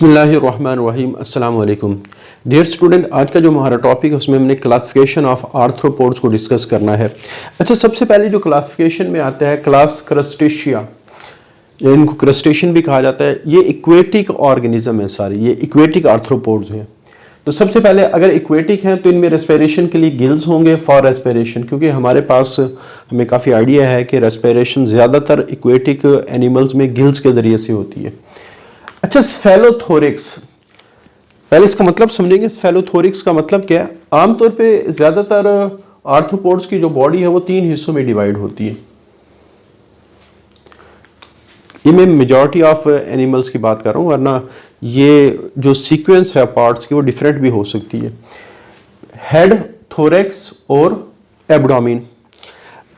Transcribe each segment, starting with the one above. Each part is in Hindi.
बिस्मिल्लाहिर्रहमानिर्रहीम अस्सलाम वालेकुम डियर स्टूडेंट। आज का जो हमारा टॉपिक है उसमें हमने क्लासिफिकेशन ऑफ आर्थ्रोपोड्स को डिस्कस करना है। अच्छा, सबसे पहले जो क्लासिफिकेशन में आता है क्लास क्रस्टेशिया, या इनको क्रस्टेशियन भी कहा जाता है। ये इक्वेटिक ऑर्गेनिज्म है सारे, ये इक्वेटिक आर्थ्रोपोड्स हैं। तो सबसे पहले अगर इक्वेटिक हैं तो इनमें रेस्पिरेशन के लिए गिल्स होंगे फॉर रेस्पिरेशन, क्योंकि हमारे पास हमें काफ़ी आइडिया है कि रेस्पिरेशन ज़्यादातर इक्वेटिक एनिमल्स में गिल्स के ज़रिए से होती है। अच्छा, स्फेलोथोरिक्स, पहले इसका मतलब समझेंगे। स्फेलोथोरिक्स का मतलब क्या है? आमतौर पे ज़्यादातर आर्थ्रोपोड्स की जो बॉडी है वो 3 हिस्सों में डिवाइड होती है। ये मैं मेजॉरिटी ऑफ एनिमल्स की बात कर रहा हूँ, वरना ये जो सीक्वेंस है पार्ट्स की वो डिफरेंट भी हो सकती है। हेड, थोरेक्स और एब्डोमेन।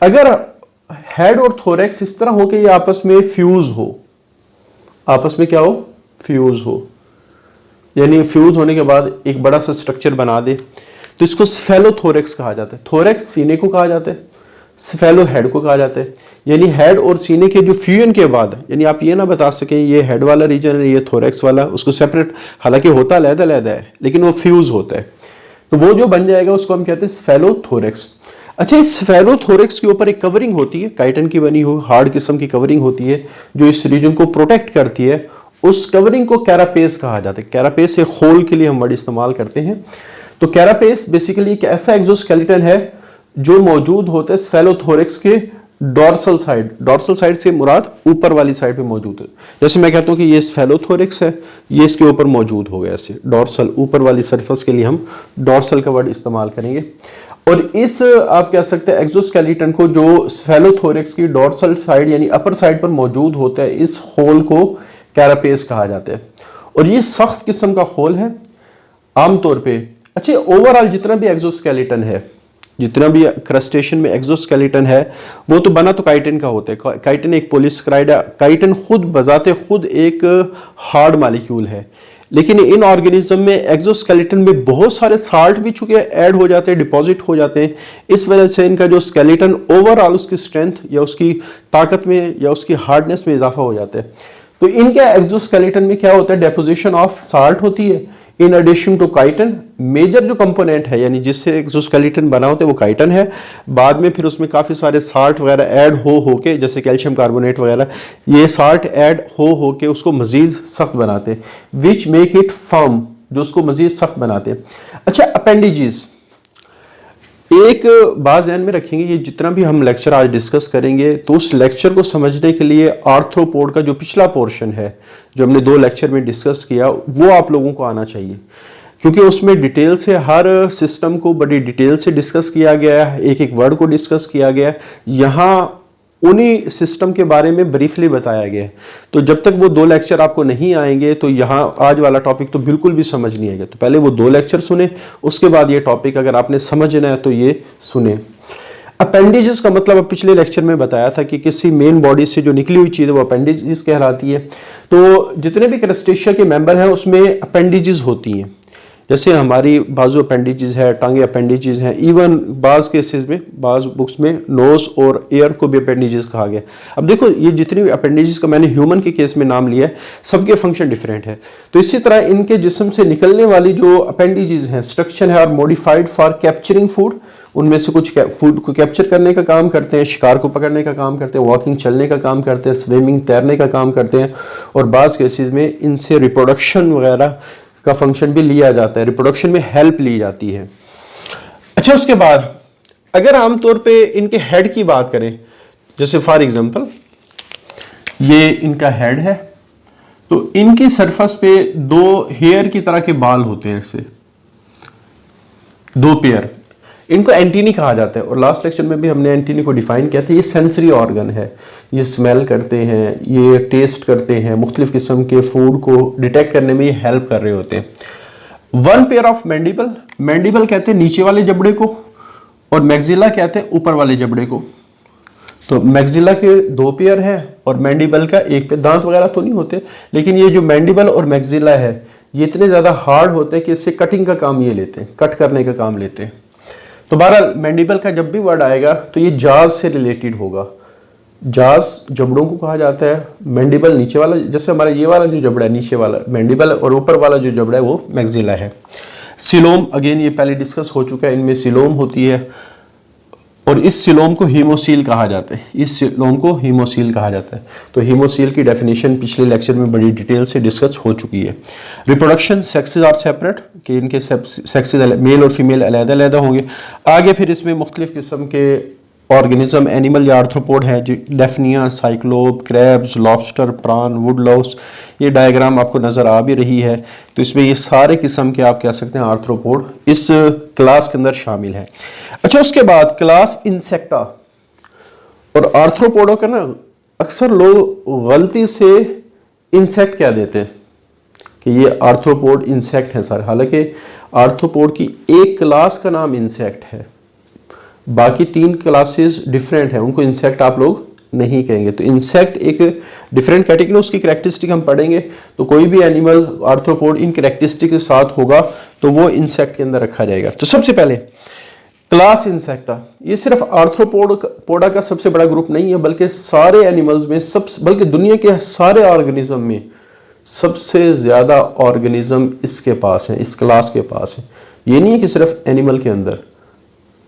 अगर हेड और थोरेक्स इस तरह हो कि ये आपस में फ्यूज हो, आपस में क्या हो? फ्यूज हो, यानी फ्यूज होने के बाद एक बड़ा सा स्ट्रक्चर बना दे, तो इसको स्फेलोथोरेक्स कहा जाता है। थोरेक्स सीने को कहा जाता है, स्फेलो हेड को कहा जाता है। यानी हेड और सीने के जो फ्यूजन के बाद, यानी आप ये ना बता सकें ये हेड वाला रीजन है, ये थोरेक्स वाला, उसको सेपरेट, हालांकि होता अलग-अलग है लेकिन वो फ्यूज होता है, तो वो जो बन जाएगा उसको हम कहते हैं स्फेलोथोरेक्स। अच्छा, इस स्फेलोथोरेक्स के ऊपर एक कवरिंग होती है, काइटन की बनी हो, हार्ड किस्म की कवरिंग होती है जो इस रीजन को प्रोटेक्ट करती है। उस कवरिंग को कैरापेस कहा जाता है। कैरापेस एक होल के लिए हम वर्ड इस्तेमाल करते हैं। तो कैरापेस बेसिकली एक ऐसा एक्सोस्केलेटन है जो मौजूद होता है स्फेलोथोरेक्स के डॉर्सल साइड। डॉर्सल साइड से मुराद ऊपर वाली साइड पे मौजूद है। जैसे मैं कहता हूं कि ये स्फेलोथोरेक्स है, ये इसके ऊपर मौजूद हो गया ऐसे डॉर्सल, ऊपर वाली सरफेस के लिए हम डॉर्सल का वर्ड इस्तेमाल करेंगे। और इस आप कह सकते हैं एक्सोस्केलेटन को जो स्फेलोथोरेक्स की डॉर्सल साइड यानी अपर साइड पर मौजूद होता है, इस होल को कैरापेस कहा जाता है। और ये सख्त किस्म का होल है आमतौर पे। अच्छा, ओवरऑल जितना भी एक्सोस्केलेटन है, जितना भी क्रस्टेशियन में एक्सोस्केलेटन है, वो तो बना तो काइटिन का होता है। काइटिन एक पॉलीसेकेराइड है। काइटिन खुद बजाते खुद एक हार्ड मॉलिक्यूल है, लेकिन इन ऑर्गेनिज्म में एक्सोस्केलेटन में बहुत सारे साल्ट भी चुके ऐड हो जाते हैं, डिपॉजिट हो जाते हैं। इस वजह से इनका जो स्केलेटन ओवरऑल उसकी स्ट्रेंथ या उसकी ताकत में या उसकी हार्डनेस में इजाफा हो जाता है। तो इनके एक्सोस्केलेटन में क्या होता है? डेपोजिशन ऑफ साल्ट होती है in addition to chitin. Major जो कंपोनेंट है यानी जिससे एक्सोस्केलेटन बना होता है वो काइटन है। बाद में फिर उसमें काफ़ी सारे साल्ट वगैरह ऐड हो के, जैसे कैल्शियम कार्बोनेट वगैरह, ये साल्ट ऐड हो के उसको मजीद सख्त बनाते हैं, विच मेक इट फर्म, जो उसको मजीद सख्त बनाते हैं। अच्छा, अपेंडिजेस, एक बात ध्यान में रखेंगे, ये जितना भी हम लेक्चर आज डिस्कस करेंगे तो उस लेक्चर को समझने के लिए आर्थ्रोपोड का जो पिछला पोर्शन है जो हमने 2 लेक्चर में डिस्कस किया, वो आप लोगों को आना चाहिए, क्योंकि उसमें डिटेल से हर सिस्टम को बड़ी डिटेल से डिस्कस किया गया है, एक एक वर्ड को डिस्कस किया गया है। यहाँ उन्हीं सिस्टम के बारे में ब्रीफली बताया गया है। तो जब तक वो 2 लेक्चर आपको नहीं आएंगे तो यहाँ आज वाला टॉपिक तो बिल्कुल भी समझ नहीं आएगा। तो पहले वो 2 लेक्चर सुने, उसके बाद ये टॉपिक अगर आपने समझना है तो ये सुने। अपेंडिजेस का मतलब अब पिछले लेक्चर में बताया था कि किसी मेन बॉडी से जो निकली हुई चीज़ है वो अपेंडिजेस कहलाती है। तो जितने भी क्रस्टेशिया के मेंबर हैं उसमें अपेंडिजेस होती हैं, जैसे हमारी बाजू अपेंडिजेस है, टांगे अपेंडिजेस हैं, इवन बाज केसेस में, बाज बुक्स में नोज और एयर को भी अपेंडिजेस कहा गया। अब देखो, ये जितनी भी अपेंडिजेस का मैंने ह्यूमन के केस में नाम लिया है, सबके फंक्शन डिफरेंट है। तो इसी तरह इनके जिस्म से निकलने वाली जो अपेंडिजेस हैं, स्ट्रक्चर है और मॉडिफाइड फॉर कैप्चरिंग फूड, उनमें से कुछ फूड को कैप्चर करने का काम करते हैं, शिकार को पकड़ने का काम करते हैं, वॉकिंग चलने का काम करते हैं, स्विमिंग तैरने का काम करते हैं, और बाज केसेस में इनसे रिप्रोडक्शन वगैरह का फंक्शन भी लिया जाता है, रिप्रोडक्शन में हेल्प ली जाती है। अच्छा, उसके बाद अगर आमतौर पे इनके हेड की बात करें, जैसे फॉर एग्जांपल ये इनका हेड है, तो इनकी सरफेस पे 2 हेयर की तरह के बाल होते हैं, ऐसे 2 पेयर। इनको एंटीनी कहा जाता है, और लास्ट लेक्चर में भी हमने एंटीनी को डिफाइन किया था। ये सेंसरी ऑर्गन है, ये स्मेल करते हैं, ये टेस्ट करते हैं, मुख्तलिफ किस्म के फूड को डिटेक्ट करने में ये हेल्प कर रहे होते हैं। 1 पेयर ऑफ मैंडिबल, मैंडिबल कहते हैं नीचे वाले जबड़े को, और मैक्सिला कहते हैं ऊपर वाले जबड़े को। तो मैक्सिला के 2 पेयर है और मैंडिबल का 1 पेयर। दांत वगैरह तो नहीं होते, लेकिन ये जो मैंडिबल और मैक्सिला है ये इतने ज़्यादा हार्ड होते हैं कि इससे कटिंग का काम ये लेते हैं, कट करने का काम लेते हैं। तो बहरहाल मैंडिबल का जब भी वर्ड आएगा तो ये जाज से रिलेटेड होगा, जास जबड़ों को कहा जाता है, मैंडिबल नीचे वाला, जैसे हमारा ये वाला जो जबड़ा है नीचे वाला मैंडिबल, और ऊपर वाला जो जबड़ा है वो मैक्सिला है। सिलोम, अगेन ये पहले डिस्कस हो चुका है, इनमें सिलोम होती है और इस सिलोम को हीमोसील कहा जाता है, इस सिलोम को हीमोसील कहा जाता है। तो हीमोसील की डेफिनेशन पिछले लेक्चर में बड़ी डिटेल से डिस्कस हो चुकी है। रिप्रोडक्शन, सेक्सेस आर सेपरेट, कि इनके सेक्सेस मेल और फीमेल अलग-अलग होंगे। आगे फिर इसमें मुख्तलिफ किस्म के ऑर्गेनिज्म, एनिमल या आर्थ्रोपोड है, जो डेफनिया, साइक्लोप, क्रैब्स, लॉबस्टर, प्रान, वुडलाउस, ये डायग्राम आपको नज़र आ भी रही है। तो इसमें ये सारे किस्म के आप कह सकते हैं आर्थ्रोपोड इस क्लास के अंदर शामिल है। अच्छा, उसके बाद क्लास इंसेक्टा और आर्थ्रोपोडों का ना अक्सर लोग गलती से इंसेक्ट कह देते हैं कि ये आर्थ्रोपोड इंसेक्ट है सर, हालांकि आर्थ्रोपोड की एक क्लास का नाम इंसेक्ट है, बाकी 3 क्लासेस डिफरेंट है, उनको इंसेक्ट आप लोग नहीं कहेंगे। तो इंसेक्ट एक डिफरेंट कैटेगरी, उसकी कैरेक्टरिस्टिक हम पढ़ेंगे। तो कोई भी एनिमल आर्थ्रोपोड इन कैरेक्टरिस्टिक के साथ होगा तो वो इंसेक्ट के अंदर रखा जाएगा। तो सबसे पहले क्लास इंसेक्टा, ये सिर्फ आर्थ्रोपोडा का सबसे बड़ा ग्रुप नहीं है, बल्कि सारे एनिमल्स में बल्कि दुनिया के सारे ऑर्गेनिज्म में सबसे ज्यादा ऑर्गेनिज्म इसके पास है, इस क्लास के पास है। ये नहीं है कि सिर्फ एनिमल के अंदर,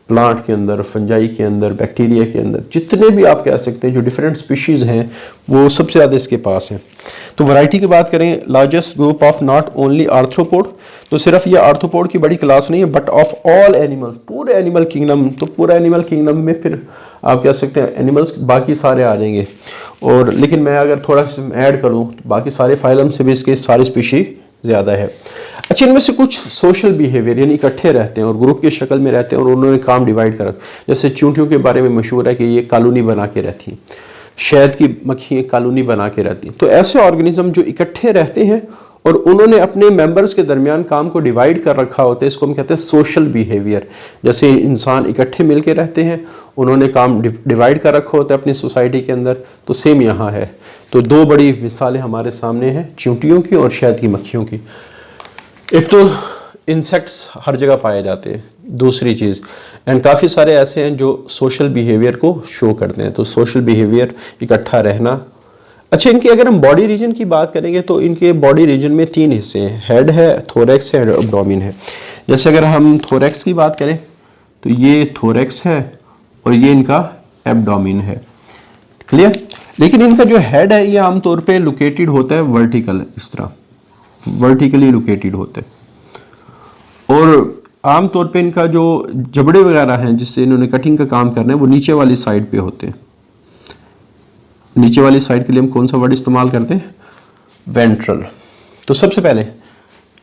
प्लांट के अंदर, फंजाई के अंदर, बैक्टीरिया के अंदर, जितने भी आप कह सकते हैं जो डिफरेंट स्पीशीज हैं वो सबसे ज़्यादा इसके पास हैं। तो वैरायटी की बात करें, largest group of not only arthropod, तो सिर्फ ये आर्थ्रोपोड की बड़ी क्लास नहीं है, बट ऑफ ऑल एनिमल्स, पूरे एनिमल किंगडम। तो पूरा एनिमल किंगडम में फिर आप कह सकते हैं एनिमल्स बाकी सारे आ जाएंगे। और लेकिन मैं अगर थोड़ा सा ऐड करूँ तो बाकी सारे फाइलम से भी इसके सारे स्पीशी ज़्यादा है। अच्छा, इनमें से कुछ सोशल बिहेवियर यानी इकट्ठे रहते हैं और ग्रुप की शक्ल में रहते हैं और उन्होंने काम डिवाइड करा। जैसे चींटियों के बारे में मशहूर है कि ये कॉलोनी बना के रहती हैं, शहद की मक्खियाँ कॉलोनी बना के रहती हैं। तो ऐसे ऑर्गेनिज्म जो इकट्ठे रहते हैं और उन्होंने अपने मेंबर्स के दरमियान काम को डिवाइड कर रखा होता है, इसको हम कहते हैं सोशल बिहेवियर। जैसे इंसान इकट्ठे मिल के रहते हैं, उन्होंने काम डिवाइड कर रखा होता है अपनी सोसाइटी के अंदर, तो सेम यहाँ है। तो 2 बड़ी मिसालें हमारे सामने हैं, चींटियों की और शहद की मक्खियों की। एक तो इंसेक्ट्स हर जगह पाए जाते हैं, दूसरी चीज़ एंड काफ़ी सारे ऐसे हैं जो सोशल बिहेवियर को शो करते हैं। तो सोशल बिहेवियर, इकट्ठा रहना। अच्छा, इनकी अगर हम बॉडी रीजन की बात करेंगे तो इनके बॉडी रीजन में 3 हिस्से हैं, हेड है, थोरैक्स है, एब्डोमेन है। जैसे अगर हम थोरैक्स की बात करें तो ये थोरैक्स है और ये इनका एब्डोमेन है, क्लियर। लेकिन इनका जो हेड है ये आमतौर पे लोकेटेड होता है वर्टिकल, इस तरह वर्टिकली लोकेटेड होते हैं। और आमतौर पे इनका जो जबड़े वगैरह हैं जिससे इन्होंने कटिंग का काम करना है वो नीचे वाली साइड पे होते हैं। नीचे वाली साइड के लिए हम कौन सा वर्ड इस्तेमाल करते हैं? वेंट्रल। तो सबसे पहले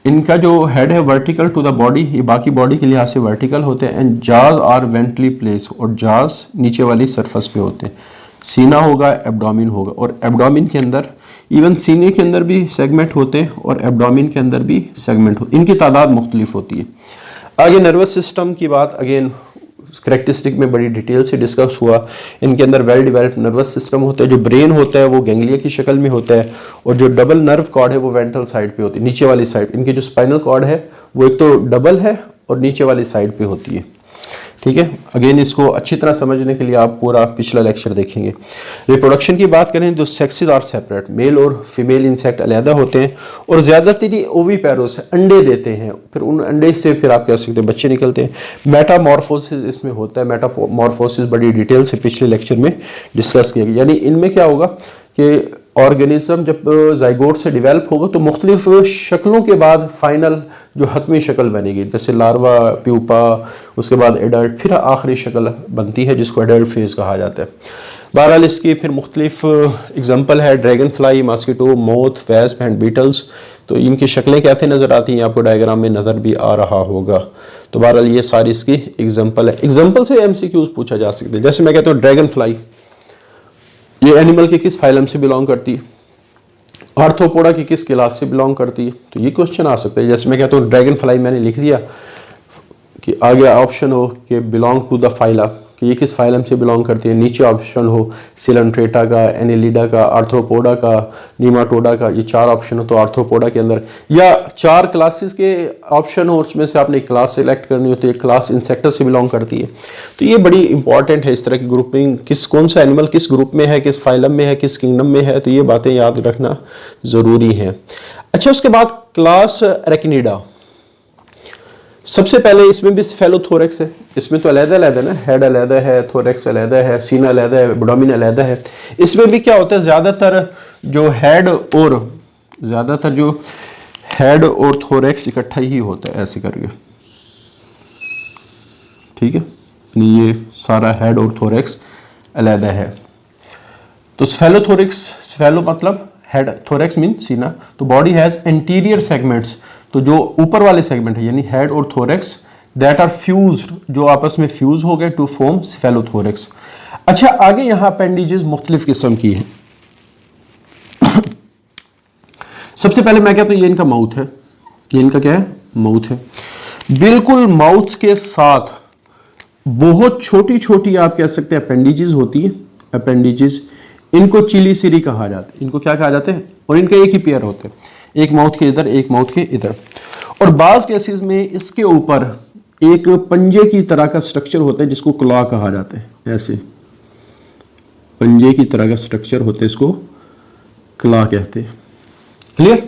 इनका जो हेड है वर्टिकल टू द बॉडी, ये बाकी बॉडी के लिहाज से वर्टिकल होते हैं। एंड जाज आर वेंट्रली प्लेस, और जाज नीचे वाली सरफेस पे होते हैं। सीना होगा, एब्डोमेन होगा, और एब्डोमेन के अंदर इवन सीने के अंदर भी सेगमेंट होते हैं और एब्डोमेन के अंदर भी सेगमेंट होते हैं। इनकी तादाद मुख्तलिफ होती है। आगे नर्वस सिस्टम की बात अगेन करैक्टरिस्टिक में बड़ी डिटेल से डिस्कस हुआ। इनके अंदर वेल डेवलप्ड नर्वस सिस्टम होता है। जो ब्रेन होता है वो गैंग्लिया की शक्ल में होता है, और जो डबल नर्व कॉर्ड है वो वेंट्रल साइड पे होती है, नीचे वाली साइड। इनकी जो स्पाइनल कॉर्ड है वो एक तो डबल है और नीचे वाली साइड पे होती है, ठीक है। अगेन इसको अच्छी तरह समझने के लिए आप पूरा पिछला लेक्चर देखेंगे। रिप्रोडक्शन की बात करें तो सेक्सेस आर सेपरेट, मेल और फीमेल इंसेक्ट अलहदा होते हैं, और ज़्यादातर ये ओवीपेरोस अंडे देते हैं, फिर उन अंडे से फिर आप कह सकते हैं बच्चे निकलते हैं। मेटामॉर्फोसिस इसमें होता है। मेटामॉर्फोसिस बड़ी डिटेल से पिछले लेक्चर में डिस्कस किया गया। यानी इनमें क्या होगा कि ऑर्गेनिज्म जब जाइगोट से डेवलप होगा तो मुख्तलिफ शक्लों के बाद फाइनल जो हतमी शक्ल बनेगी, जैसे लार्वा, प्यूपा, उसके बाद एडल्ट, फिर आखिरी शक्ल बनती है जिसको एडल्ट फेज कहा जाता है। बहरहाल इसकी फिर मुख्तलिफ एग्जांपल है, dragonfly, mosquito, moth, wasp and beetles. तो इनकी शक्लें कैसे नज़र आती हैं आपको डायग्राम में नज़र भी आ रहा होगा। तो बहरहाल ये सारी इसकी एग्जाम्पल है। एग्जाम्पल से MCQs पूछा जा सकता है। जैसे मैं कहता हूँ ड्रैगन फ्लाई, ये एनिमल के किस फाइलम से बिलोंग करती है, आर्थ्रोपोडा की किस क्लास से बिलोंग करती है, तो ये क्वेश्चन आ सकता है। जैसे मैं कहता हूँ ड्रैगन फ्लाई, मैंने लिख दिया कि आगे ऑप्शन हो कि बिलोंग टू द फाइला, कि ये किस फाइलम से बिलोंग करती है। नीचे ऑप्शन हो सिलेंट्रेटा का, एनेलिडा का, आर्थ्रोपोडा का, नीमाटोडा का, ये 4 ऑप्शन हो तो आर्थ्रोपोडा के अंदर, या 4 क्लासेस के ऑप्शन हो उसमें से आपने एक क्लास सेलेक्ट करनी होती है, क्लास इंसेक्टर से बिलोंग करती है। तो ये बड़ी इंपॉर्टेंट है इस तरह की ग्रुपिंग, कौन सा एनिमल किस ग्रुप में है, किस फाइलम में है, किस किंगडम में है, तो ये बातें याद रखना ज़रूरी है। अच्छा, उसके बाद क्लास एरेक्निडा। सबसे पहले इसमें भी स्फेलोथोरेक्स है, इसमें तो अलग-अलग ना, हेड अलग है, थोरेक्स अलग है, सीना अलग है, एब्डोमेन अलग है। इसमें भी क्या होता है, ज़्यादातर जो हेड और थोरेक्स इकट्ठा ही होता है ऐसे करके, ठीक है, ये सारा हेड और थोरेक्स अलग है। तो स्फेलोथोरेक्स, स्फेलो मतलब हेड, थोरेक्स मीन सीना। तो बॉडी हैज एंटीरियर सेगमेंट्स, तो जो ऊपर वाले सेगमेंट है यानी हेड और थोरेक्स दैट आर फ्यूज्ड, जो आपस में फ्यूज हो गए टू फॉर्म स्फेलोथोरेक्स। अच्छा, आगे यहां अपेंडिजेस मुख्तलिफ किस्म की है। सबसे पहले मैं कहता हूं ये इनका माउथ है, ये इनका क्या है, माउथ है। बिल्कुल माउथ के साथ बहुत छोटी छोटी आप कह सकते हैं अपेंडिजेस होती है, अपेंडिजेस, इनको चिलीसिरी कहा जाता है। इनको क्या कहा जाता है, और इनका एक ही पेयर होते हैं, एक माउथ के इधर, एक माउथ के इधर। और बाज केसेस में इसके ऊपर एक पंजे की तरह का स्ट्रक्चर होता है जिसको क्लॉ कहा जाता है। ऐसे पंजे की तरह का स्ट्रक्चर होता है, इसको क्लॉ कहते हैं। क्लियर?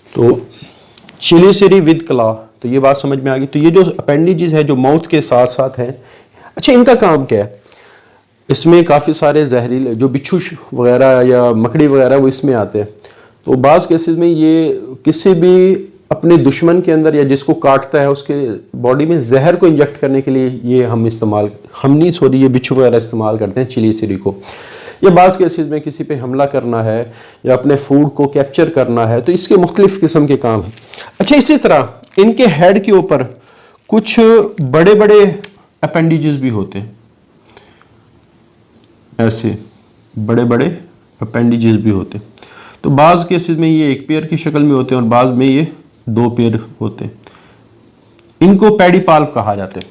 तो चिलीसिरी विद क्लॉ, तो ये बात समझ में आ गई। तो ये जो अपेंडिजेस है जो माउथ के साथ साथ है, अच्छा इनका काम क्या है, इसमें काफ़ी सारे जहरीले जो बिच्छू वगैरह या मकड़ी वगैरह वो इसमें आते हैं। तो बाज़ केसेस में ये किसी भी अपने दुश्मन के अंदर या जिसको काटता है उसके बॉडी में जहर को इंजेक्ट करने के लिए ये ये बिच्छू वगैरह इस्तेमाल करते हैं चिलीसिरी को। या बाज़ केसेस में किसी पे हमला करना है या अपने फूड को कैप्चर करना है, तो इसके मुख्तलिफ किस्म के काम हैं। अच्छा, इसी तरह इनके हेड के ऊपर कुछ बड़े बड़े अपेंडिजेस भी होते हैं, ऐसे बड़े बड़े अपेंडिजेस भी होते हैं। तो बाज़ केसेस में ये एक पेयर की शक्ल में होते हैं और बाज़ में ये 2 पेयर होते हैं। इनको पेडिपाल्प कहा जाता है।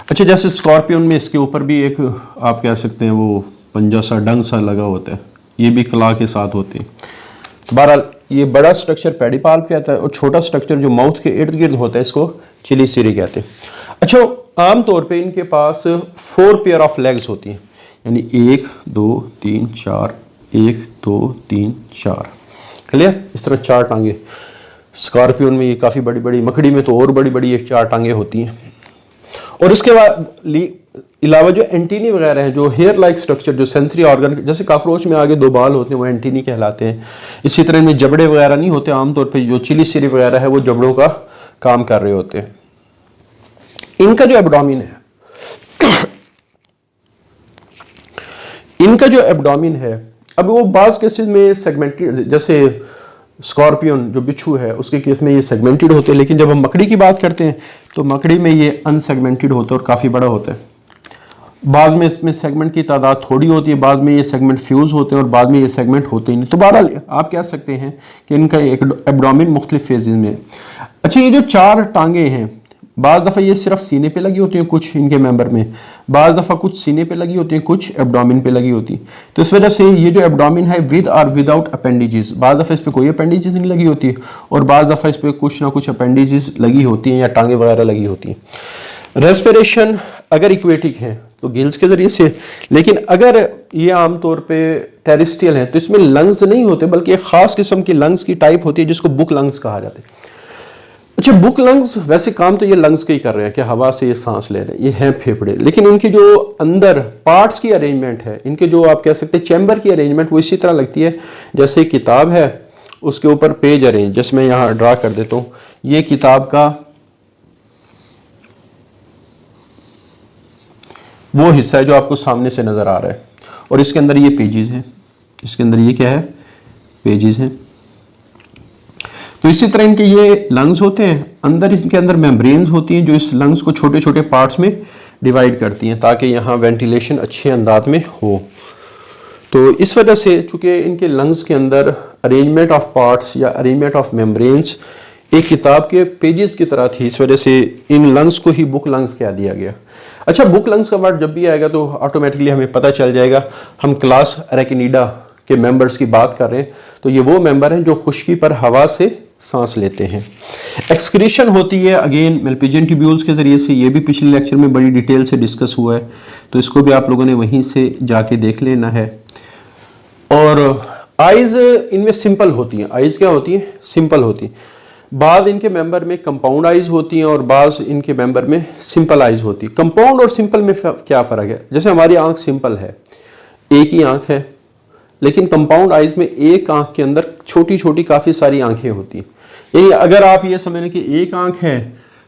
अच्छा, जैसे स्कॉर्पियन में इसके ऊपर भी एक आप कह सकते हैं वो पंजा सा, डंग सा लगा होता है, ये भी क्लॉ के साथ होते हैं। बहरहाल ये बड़ा स्ट्रक्चर पेडिपाल्प कहता है और छोटा स्ट्रक्चर जो माउथ के इर्द गिर्द होता है इसको चिलीसिरी कहते हैं। अच्छा, आमतौर पर इनके पास 4 पेयर ऑफ लेग्स होती हैं, यानी 1 2 3 4, 1 2 3 4। क्लियर? इस तरह 4 टांगे। स्कॉर्पियन में ये काफ़ी बड़ी बड़ी, मकड़ी में तो और बड़ी बड़ी एक 4 टांगे होती हैं। और इसके अलावा जो एंटीनी वगैरह हैं, जो हेयर लाइक स्ट्रक्चर, जो सेंसरी ऑर्गन, जैसे कॉकरोच में आगे 2 बाल होते हैं वो एंटीनी कहलाते हैं। इसी तरह में जबड़े वगैरह नहीं होते, आमतौर पर जो चिलीसिरी वगैरह है वो जबड़ों का काम कर रहे होते हैं। इनका जो एब्डोमेन है, इनका जो एब्डोमेन है, अब वो बाज़ केसेस में सेगमेंटेड, जैसे स्कॉर्पियन जो बिच्छू है उसके केस में ये सेगमेंटेड होते हैं, लेकिन जब हम मकड़ी की बात करते हैं तो मकड़ी में ये अनसेगमेंटेड होता है और काफ़ी बड़ा होता है। बाद में इसमें सेगमेंट की तादाद थोड़ी होती है, बाद में ये सेगमेंट फ्यूज़ होते हैं और बाद में ये सेगमेंट होते ही नहीं। तो बहरहाल आप कह सकते हैं कि इनका एब्डोमेन मुख्तलिफ फेजेस में। अच्छा, ये जो 4 टांगे हैं, बाज़ दफ़ा ये सिर्फ सीने पे लगी होती हैं कुछ इनके मेंबर में, बाज़ दफ़ा कुछ सीने पे लगी होती हैं, कुछ एब्डोमेन पे लगी होती। तो इस वजह से ये जो एब्डोमेन है विद और विदाउट अपेंडिजेस, बाज़ दफ़ा इस पर कोई अपेंडिजेस नहीं लगी होती और बाज़ दफ़ा इस पर कुछ ना कुछ अपेंडिजेस लगी होती हैं या टांगे वगैरह लगी होती हैं। रेस्पिरेशन अगर इक्वेटिक है तो गिल्स के ज़रिए से, लेकिन अगर ये आमतौर पे टेरेस्ट्रियल है तो इसमें लंग्स नहीं होते, बल्कि एक ख़ास किस्म की लंग्स की टाइप होती है जिसको बुक लंग्स कहा जाता है। अच्छा, बुक लंग्स वैसे काम तो ये लंग्स के ही कर रहे हैं कि हवा से ये सांस ले रहे हैं, ये हैं फेफड़े, लेकिन इनकी जो अंदर पार्ट्स की अरेंजमेंट है, इनके जो आप कह सकते हैं चैम्बर की अरेंजमेंट, वो इसी तरह लगती है जैसे किताब है उसके ऊपर पेज अरेंज, जैसे मैं यहाँ ड्रा कर देता हूँ, ये किताब का वो हिस्सा है जो आपको सामने से नज़र आ रहा है और इसके अंदर ये पेजेस हैं, इसके अंदर ये क्या है, पेजेस हैं। तो इसी तरह इनके ये लंग्स होते हैं, अंदर इनके अंदर मेम्ब्रेन्स होती हैं जो इस लंग्स को छोटे छोटे पार्ट्स में डिवाइड करती हैं ताकि यहाँ वेंटिलेशन अच्छे अंदाज में हो। तो इस वजह से चूँकि इनके लंग्स के अंदर अरेंजमेंट ऑफ पार्ट्स या अरेंजमेंट ऑफ मेम्ब्रेन्स एक किताब के पेजेस की तरह थी, इस वजह से इन लंग्स को ही बुक लंग्स कह दिया गया। अच्छा, बुक लंग्स का वर्ड जब भी आएगा तो ऑटोमेटिकली हमें पता चल जाएगा हम क्लास अरेकिनिडा के मेंबर्स की बात कर रहे हैं। तो ये वो मेंबर हैं जो खुश्की पर हवा से सांस लेते हैं। एक्सक्रीशन होती है अगेन मेलपिजियन ट्यूब्यूल्स के जरिए से, ये भी पिछले लेक्चर में बड़ी डिटेल से डिस्कस हुआ है, तो इसको भी आप लोगों ने वहीं से जाके देख लेना है। और आइज इनमें सिंपल होती हैं। आइज क्या होती है? सिंपल होती है। बाद इनके मेंबर में कंपाउंड आइज होती हैं और बाज इनके मेंबर में सिंपल आइज होती है। कंपाउंड और सिंपल में क्या फ़र्क है? जैसे हमारी आंख सिंपल है, एक ही आंख है, लेकिन कंपाउंड आइज में एक आंख के अंदर छोटी छोटी काफ़ी सारी आंखें होती हैं। यही अगर आप ये समझ लें कि एक आंख है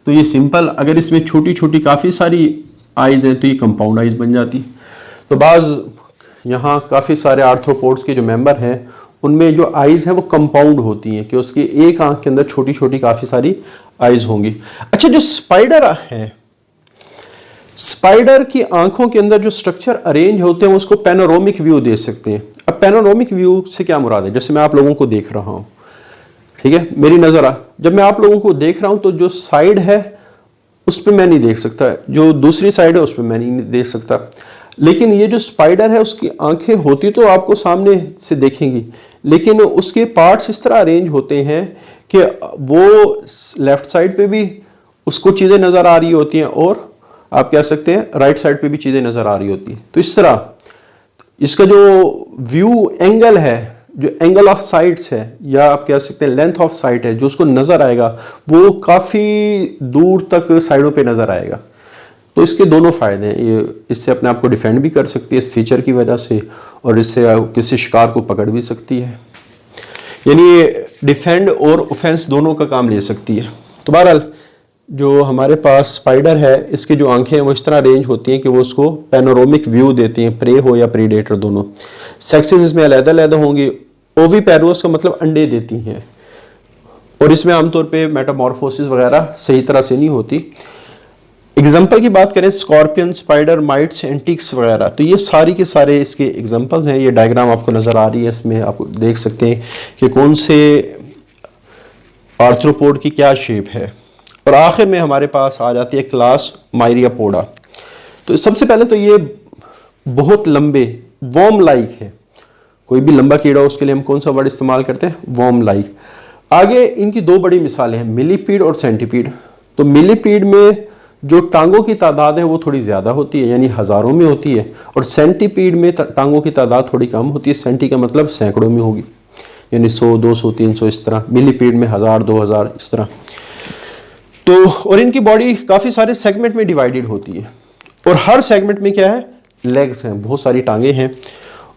तो ये सिंपल, अगर इसमें छोटी छोटी काफ़ी सारी आइज हैं तो ये कंपाउंड आइज बन जाती। तो बाज़ यहाँ काफ़ी सारे आर्थ्रोपोड्स के जो मेंबर हैं उनमें जो आइज़ हैं वो कंपाउंड होती हैं कि उसकी एक आंख के अंदर छोटी छोटी काफ़ी सारी आइज़ होंगी। अच्छा, जो स्पाइडर है, स्पाइडर की आंखों के अंदर जो स्ट्रक्चर अरेंज होते हैं उसको पैनोरामिक व्यू दे सकते हैं। अब पैनोरामिक व्यू से क्या मुराद है? जैसे मैं आप लोगों को देख रहा हूँ, ठीक है, मेरी नज़र जब मैं आप लोगों को देख रहा हूँ तो जो साइड है उस पर मैं नहीं देख सकता, जो दूसरी साइड है उस पर मैं नहीं देख सकता। लेकिन ये जो स्पाइडर है उसकी आंखें होती तो आपको सामने से देखेंगी, लेकिन उसके पार्ट्स इस तरह अरेंज होते हैं कि वो लेफ्ट साइड पे भी उसको चीज़ें नज़र आ रही होती हैं और आप कह सकते हैं राइट साइड पे भी चीज़ें नज़र आ रही होती हैं। तो इस तरह इसका जो व्यू एंगल है, जो एंगल ऑफ साइट्स है, या आप कह सकते हैं लेंथ ऑफ साइट है, जो उसको नज़र आएगा वो काफ़ी दूर तक साइडों पे नज़र आएगा। तो इसके दोनों फ़ायदे हैं। ये इससे अपने आप को डिफेंड भी कर सकती है इस फीचर की वजह से, और इससे किसी शिकार को पकड़ भी सकती है, यानी ये डिफेंड और ऑफेंस दोनों का काम ले सकती है। तो बहरहाल जो हमारे पास स्पाइडर है इसकी जो आंखें हैं वो इस तरह अरेंज होती हैं कि वो उसको पैनोरामिक व्यू देती हैं, प्रे हो या प्रीडेटर दोनों। सेक्सेस इसमें अलग-अलग होंगी। ओवीपेरोस का मतलब अंडे देती हैं, और इसमें आमतौर पे मेटामॉर्फोसिस वगैरह सही तरह से नहीं होती। एग्जाम्पल की बात करें, स्कॉर्पियन, स्पाइडर, माइट्स, एंटिक्स वगैरह, तो ये सारी के सारे इसके एग्जाम्पल्स हैं। ये डायग्राम आपको नज़र आ रही है, इसमें आप देख सकते हैं कि कौन से आर्थ्रोपोड की क्या शेप है। और आखिर में हमारे पास आ जाती है क्लास मायरियापोडा। तो सबसे पहले तो ये बहुत लंबे वॉर्म लाइक है। कोई भी लंबा कीड़ा उसके लिए हम कौन सा वर्ड इस्तेमाल करते हैं? Worm like. आगे इनकी दो बड़ी मिसालें हैं, मिलीपीड और सेंटीपीड। तो मिलीपीड में जो टांगों की तादाद है वो थोड़ी ज़्यादा होती है, यानी हज़ारों में होती है, और सेंटीपीड में टांगों की तादाद थोड़ी कम होती है। सेंटी का मतलब सैकड़ों में होगी, यानी 100, 200, 300 इस तरह। मिलीपीड में 1000, 2000 इस तरह। तो और इनकी बॉडी काफ़ी सारे सेगमेंट में डिवाइडेड होती है, और हर सेगमेंट में क्या है? लेग्स हैं, बहुत सारी टांगें हैं,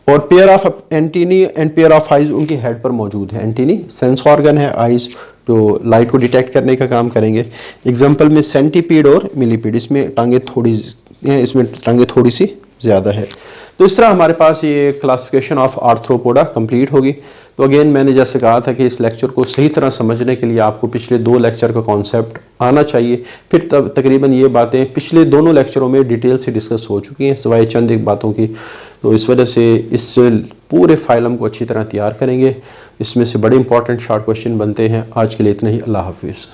और pair of antennae and pair of eyes उनकी हेड पर मौजूद है। एंटीनी सेंस ऑर्गन है, आइज जो लाइट को डिटेक्ट करने का काम करेंगे। एग्जांपल में सेंटीपीड और मिलीपीड, इसमें टांगें थोड़ी हैं, इसमें टांगें थोड़ी सी ज़्यादा है। तो इस तरह हमारे पास ये क्लासिफिकेशन ऑफ आर्थ्रोपोडा कंप्लीट होगी। तो अगेन मैंने जैसे कहा था कि इस लेक्चर को सही तरह समझने के लिए आपको पिछले 2 लेक्चर का कॉन्सेप्ट आना चाहिए। फिर तकरीबन ये बातें पिछले दोनों लेक्चरों में डिटेल से डिस्कस हो चुकी हैं, सिवाय चंद एक बातों की। तो इस वजह से इस पूरे फाइलम को अच्छी तरह तैयार करेंगे। इसमें से बड़े इंपॉर्टेंट शॉर्ट क्वेश्चन बनते हैं। आज के लिए इतना ही। अल्लाह हाफिज़।